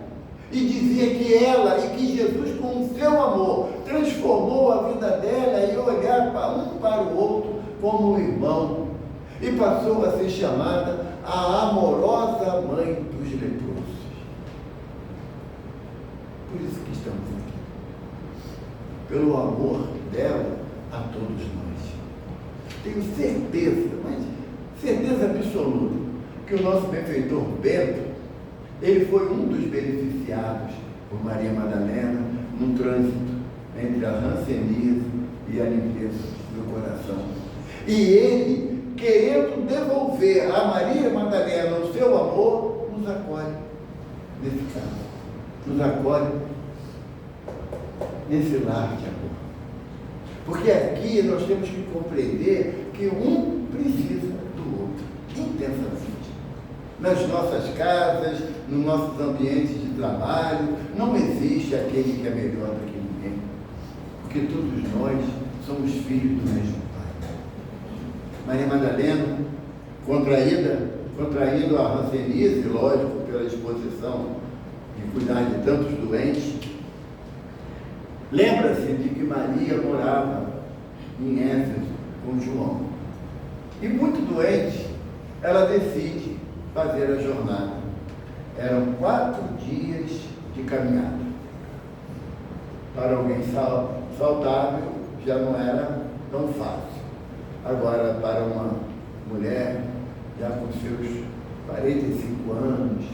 Speaker 1: e dizia que ela e que Jesus, com o seu amor, transformou a vida dela e olhar para um para o outro como um irmão, e passou a ser chamada a amorosa mãe dos leprosos. Por isso que estamos aqui, pelo amor dela a todos nós. Tenho certeza, mas certeza absoluta, que o nosso benfeitor Bento, ele foi um dos beneficiados por Maria Madalena num trânsito entre a ranceníase e a limpeza do coração. E ele, querendo devolver a Maria Madalena o seu amor, nos acolhe nesse caso, nos acolhe nesse lar de amor. Porque aqui nós temos que compreender que um precisa do outro, intensamente. Nas nossas casas, nos nossos ambientes de trabalho, não existe aquele que é melhor do que ninguém. Porque todos nós somos filhos do mesmo Pai. Maria Madalena, contraindo a ranceníase, lógico, pela disposição de cuidar de tantos doentes, lembra-se de que Maria morava em Éfeso com João. E muito doente, ela decide fazer a jornada. Eram 4 dias de caminhada. Para alguém saudável já não era tão fácil. Agora, para uma mulher já com seus 45 anos,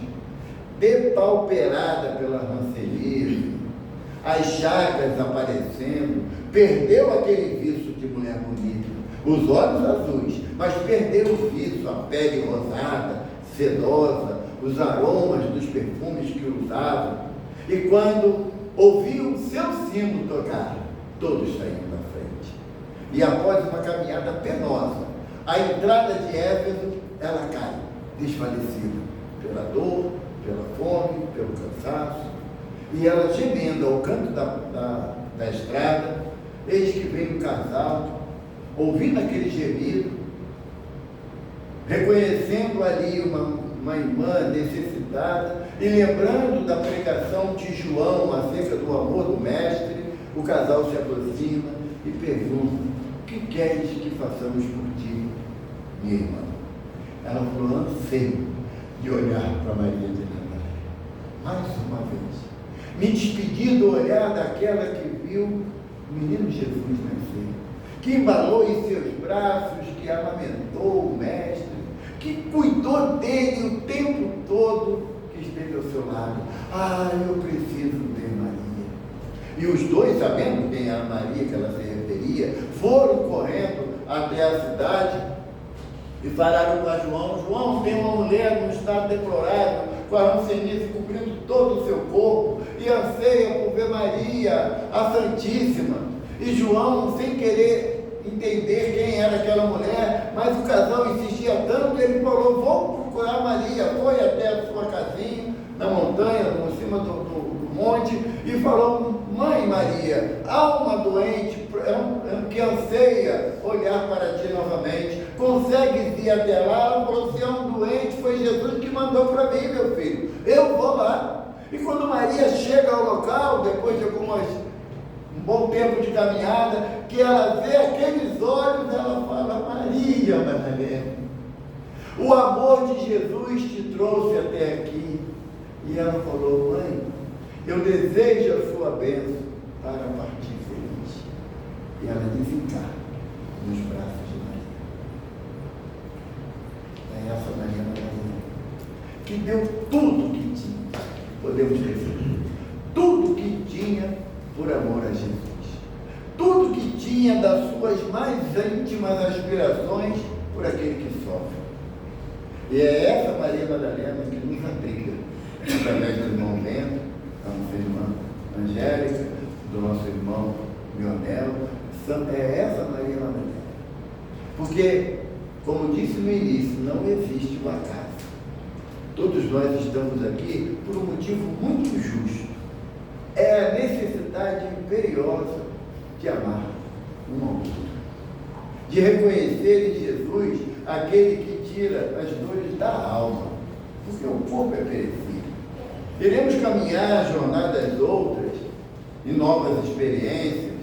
Speaker 1: depauperada pela ranceníase, as chagas aparecendo, perdeu aquele viço de mulher bonita, os olhos azuis, mas perdeu o viço, a pele rosada, sedosa, os aromas dos perfumes que usava. E quando ouviu o seu sino tocar, todos saíram da frente. E após uma caminhada penosa, a entrada de Éfeso, ela cai, desfalecida, pela dor, pela fome, pelo cansaço. E ela, gemendo ao canto da estrada, eis que vem um casal, ouvindo aquele gemido, reconhecendo ali uma irmã necessitada, e lembrando da pregação de João acerca do amor do Mestre, o casal se aproxima e pergunta: o que queres que façamos por ti, minha irmã? Ela falou: anseio de olhar para Maria de Nazaré, mais uma vez, me despedir do olhar daquela que viu o menino Jesus nascer, que embalou em seus braços, que amamentou o Mestre, que cuidou dele o tempo todo, que esteve ao seu lado. Ah, eu preciso ver Maria. E os dois, sabendo quem era Maria, que ela se referia, foram correndo até a cidade e falaram para João: João, tem uma mulher num estado deplorável, com a ranceníase cobrindo todo o seu corpo, e anseia por ver Maria, a Santíssima. E João, sem querer entender quem era aquela mulher, mas o casal insistia tanto, ele falou: vou procurar Maria. Foi até a sua casinha, na montanha, em cima do monte, e falou: mãe Maria, há uma doente que anseia olhar para ti novamente, consegues ir até lá? Ela falou: se é um doente, foi Jesus que mandou para mim, meu filho, eu vou lá. E quando Maria chega ao local, depois de um bom tempo de caminhada, que ela vê aqueles olhos, ela fala: Maria Madalena, o amor de Jesus te trouxe até aqui. E ela falou: mãe, eu desejo a sua bênção para partir feliz. E ela desencarna nos braços de Maria. É essa Maria Madalena que deu tudo que tinha, podemos dizer, tudo que tinha por amor a Jesus, tudo que tinha das suas mais íntimas aspirações por aquele que sofre. E é essa Maria Madalena que nos abriga, através do irmão Bento, da nossa irmã Angélica, do nosso irmão Leonel. É essa Maria Madalena. Porque, como disse no início, não existe o acaso. Todos nós estamos aqui por um motivo muito justo. É a necessidade imperiosa de amar um ao outro, de reconhecer em Jesus aquele que tira as dores da alma, porque o corpo é perecível. Iremos caminhar jornadas outras e novas experiências,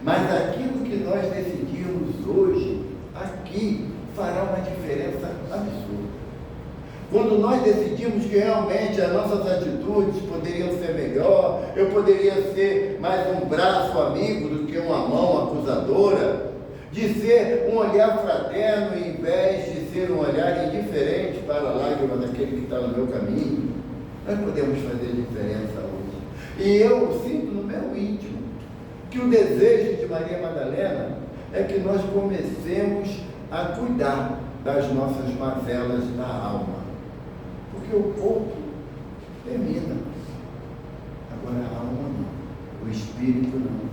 Speaker 1: mas aquilo que nós decidimos hoje, aqui, fará uma diferença absurda. Quando nós decidimos que realmente as nossas atitudes poderiam ser melhor, eu poderia ser mais um braço amigo do que uma mão acusadora, de ser um olhar fraterno em vez de ser um olhar indiferente para a lágrima daquele que está no meu caminho, nós podemos fazer diferença hoje. E eu sinto no meu íntimo que o desejo de Maria Madalena é que nós comecemos a cuidar das nossas mazelas da alma. Porque o corpo termina. Agora a alma não. O espírito não.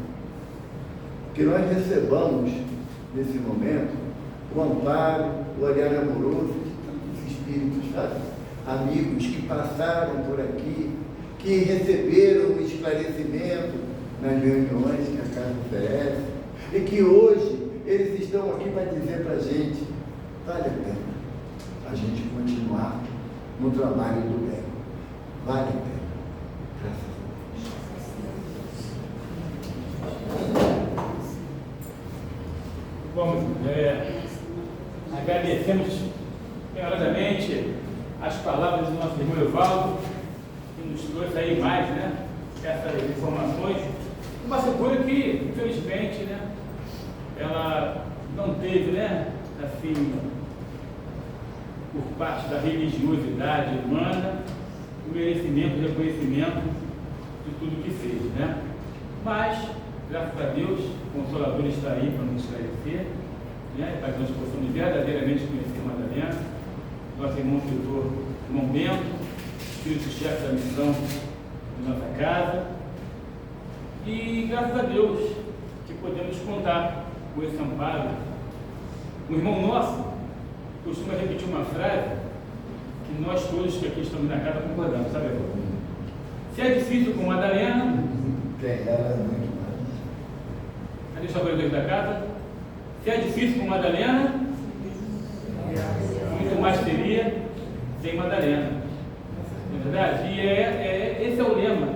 Speaker 1: Que nós recebamos, nesse momento, o amparo, o olhar amoroso de tantos espíritos, sabe? Amigos que passaram por aqui, que receberam o esclarecimento nas reuniões que a casa oferece, e que hoje eles estão aqui para dizer para a gente, vale a pena a gente continuar no trabalho do bem. Vale a pena. Graças a Deus.
Speaker 2: Bom, agradecemos generosamente as palavras do nosso irmão Evaldo, que nos trouxe aí mais, né, essas informações. Uma figura que, infelizmente, né, ela não teve, né, assim, por parte da religiosidade humana, o merecimento, o reconhecimento de tudo que fez, né? Mas, graças a Deus, o Consolador está aí para nos esclarecer, né, para que nós possamos verdadeiramente conhecer Madalena, nosso irmão tutor, irmão Bento, espírito-chefe da missão de nossa casa, e graças a Deus que podemos contar com esse amparo. Um irmão nosso costuma repetir uma frase que nós todos que aqui estamos na casa concordamos, sabe? Se é difícil com Madalena, cadê os trabalhadores da casa? Se é difícil com Madalena, muito mais teria sem Madalena. Não é verdade? E esse é o lema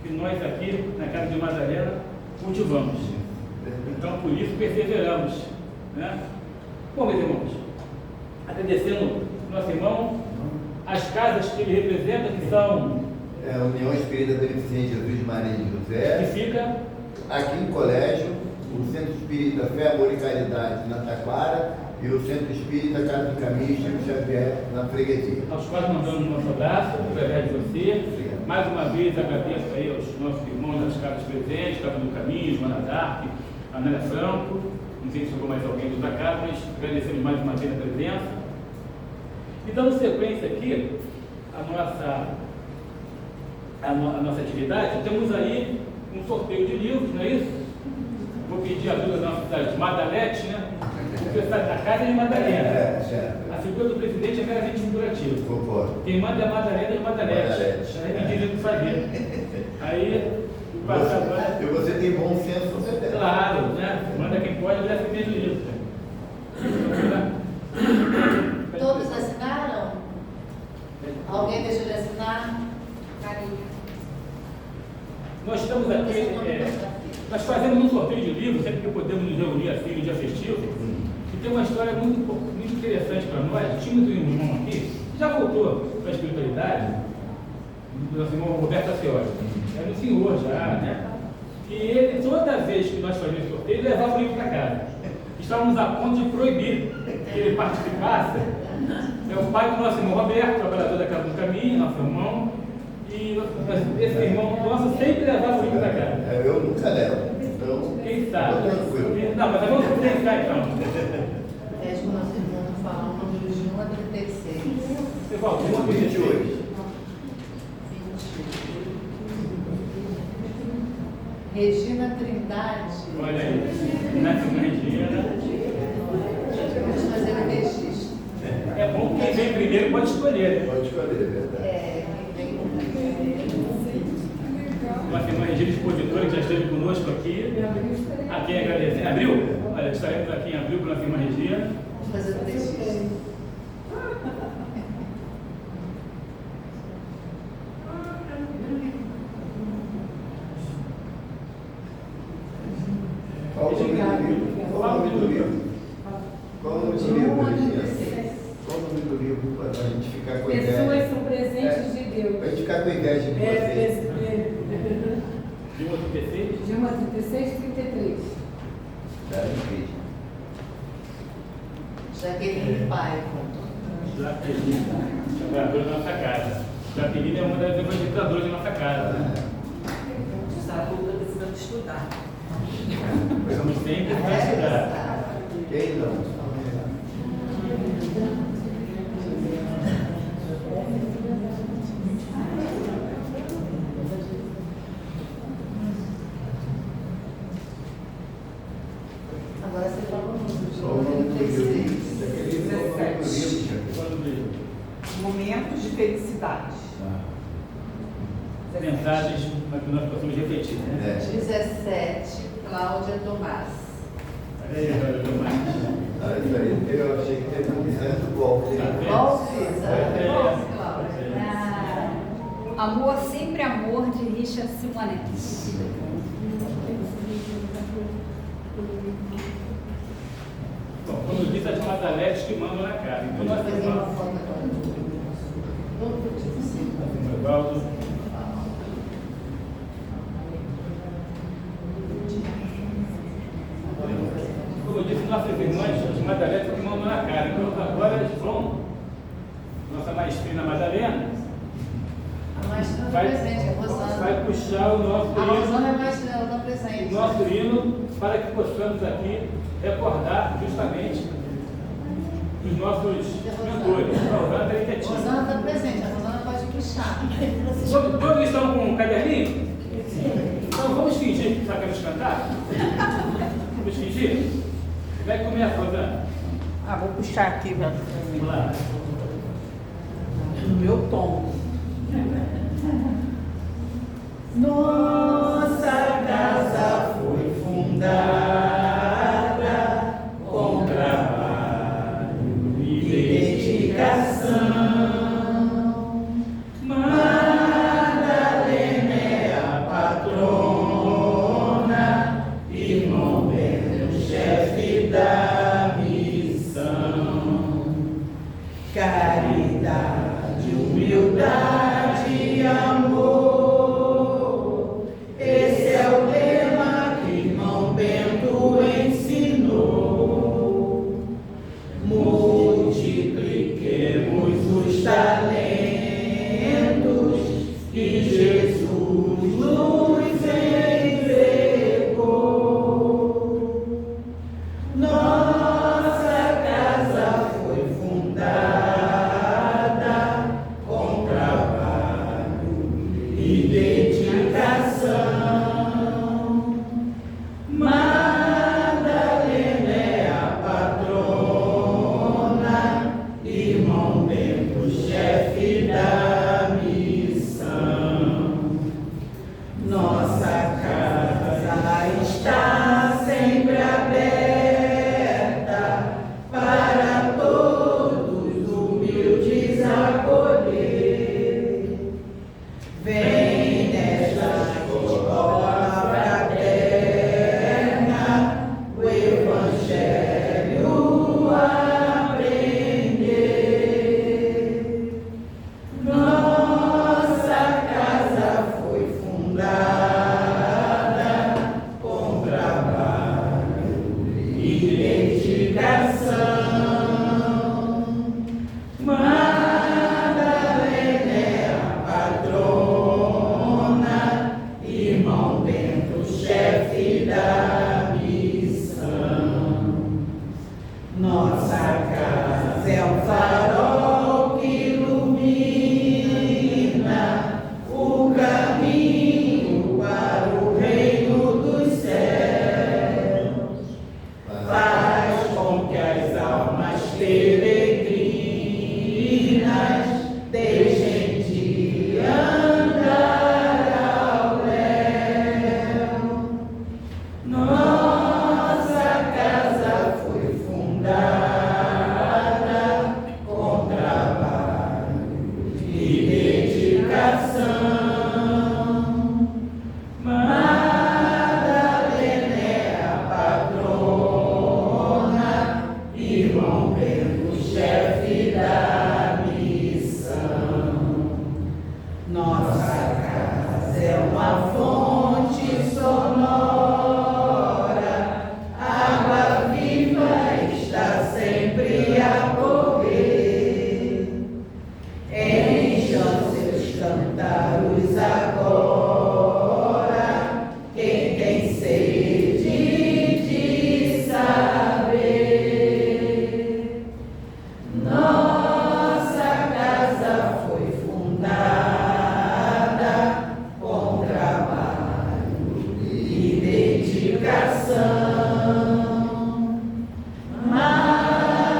Speaker 2: que nós aqui na casa de Madalena cultivamos. Então, por isso perseveramos, né? Bom, meus irmãos, agradecendo nosso irmão, as casas que ele representa, que são
Speaker 1: a União Espírita Beneficente Jesus de Maria de José,
Speaker 2: que fica
Speaker 1: aqui em Colégio, o Centro Espírita Fé, Amor e Caridade na Taquara e o Centro Espírita Casa do Caminho Chico Xavier na Freguesia.
Speaker 2: aos quais mandamos um nosso abraço, através de você. Mais uma vez agradeço aí aos nossos irmãos das casas presentes, Casa do Caminho, Joana D'Arc, Anélia Franco, não sei se chegou mais alguém dos da casa, mas agradecemos mais uma vez a presença. E dando sequência aqui a nossa atividade, temos aí um sorteio de livros, não é isso? Vou pedir a ajuda da nossa cidade, Madalete, né? Porque a casa é de Madalena. A figura do presidente é meramente figurativa.
Speaker 1: Concordo.
Speaker 2: Quem manda é Madalena e Madalete. Aí me dizem o que fazer. Aí, passa agora.
Speaker 1: E você tem bom senso, você tem.
Speaker 2: Claro, né? Manda quem pode, leva mesmo livro.
Speaker 3: Todos assinaram? Alguém deixou de assinar? Carinho.
Speaker 2: Nós estamos aqui, nós fazemos um sorteio de livros, sempre que podemos nos reunir assim no dia festivo, e tem uma história muito interessante para nós. Tínhamos um irmão aqui, que já voltou para a espiritualidade, o nosso irmão Roberto Acioli. Era um senhor já, né? E ele, toda vez que nós fazíamos sorteio, ele levava o livro para casa. Estávamos a ponto de proibir que ele participasse. É o pai do nosso irmão Roberto, trabalhador da Casa do Caminho, nosso irmão. E esse irmão nosso sempre levava o livro para casa.
Speaker 1: Eu nunca levo. Então,
Speaker 2: Quem sabe?
Speaker 1: tranquilo.
Speaker 2: Não, mas vamos pensar então.
Speaker 3: Pede para o nosso irmão falar o nome de Juma 36.
Speaker 2: Pessoal, vamos
Speaker 1: Dia de
Speaker 2: hoje.
Speaker 1: hoje.
Speaker 3: Regina Trindade.
Speaker 2: Olha aí, Nascimento Regina.
Speaker 3: Vamos fazer o registro.
Speaker 2: É bom que quem vem primeiro pode escolher.
Speaker 1: Pode escolher, é verdade.
Speaker 2: Nossa irmã Regina, expositora, que já esteve conosco aqui. A quem agradecer. Abril? Olha, estaremos aqui em abril com a nossa irmã Regina.
Speaker 3: Vamos fazer o texto.
Speaker 1: Qual o nome do livro? Qual o nome do livro? Qual o nome do livro, Regina? Qual o nome do livro para a gente ficar com a ideia?
Speaker 4: Pessoas são presentes de Deus.
Speaker 1: Para a gente ficar com a ideia de você.
Speaker 2: Dilma 36?
Speaker 4: Dilma 36, 33.
Speaker 3: Jaqueline Paiva.
Speaker 2: Jaqueline, trabalhadora da nossa casa. Jaqueline é uma das evangelizadoras da nossa casa.
Speaker 5: Essa aluna precisando estudar.
Speaker 2: Precisamos sempre estudar.
Speaker 1: Quem não?
Speaker 3: Agora você fala o número de
Speaker 1: Qual o nome do livro?
Speaker 3: 36.
Speaker 1: Jaqueline, qual o nome do livro, Jaqueline?
Speaker 2: Qual o livro?
Speaker 5: Momentos de felicidade.
Speaker 2: Mensagens para que nós possamos refletir, né?
Speaker 3: 17, Cláudia Tomás.
Speaker 2: Aí, Tomás.
Speaker 1: Ah, isso aí, eu achei que teve um certo golpe.
Speaker 2: Tá vendo?
Speaker 3: Golpe, Cláudia.
Speaker 6: Amor, sempre amor, de Richard Simonetti.
Speaker 2: Bom, como diz, as madaletes que mandam na cara. Então nós
Speaker 3: Vou fazer uma
Speaker 2: temos
Speaker 3: foto agora. Todo tipo sim.
Speaker 2: o Evaldo. Como eu disse, nossas irmãs, as madaletes que mandam na cara. Então agora eles vão, nossa maestrina Madalena,
Speaker 3: A maestrina está
Speaker 2: vai,
Speaker 3: presente, a Rosana.
Speaker 2: vai puxar o nosso
Speaker 3: A Rosana é
Speaker 2: hino,
Speaker 3: a maestrina, ela está presente.
Speaker 2: o nosso hino, para que possamos aqui recordar justamente os nossos mentores. A Rosana está aí
Speaker 3: A
Speaker 2: quietinha.
Speaker 3: Rosana está presente, a Rosana pode puxar.
Speaker 2: Todos estão com um caderninho? Então vamos fingir que sabemos cantar? Vamos fingir? Como é que começa, Rosana?
Speaker 5: Vou puxar aqui,
Speaker 2: Vamos lá.
Speaker 5: no meu tom. Nossa casa foi fundada com trabalho e dedicação. Madalena é a patrona e Momento o chefe da missão. Caridade, humildade e amor a fonte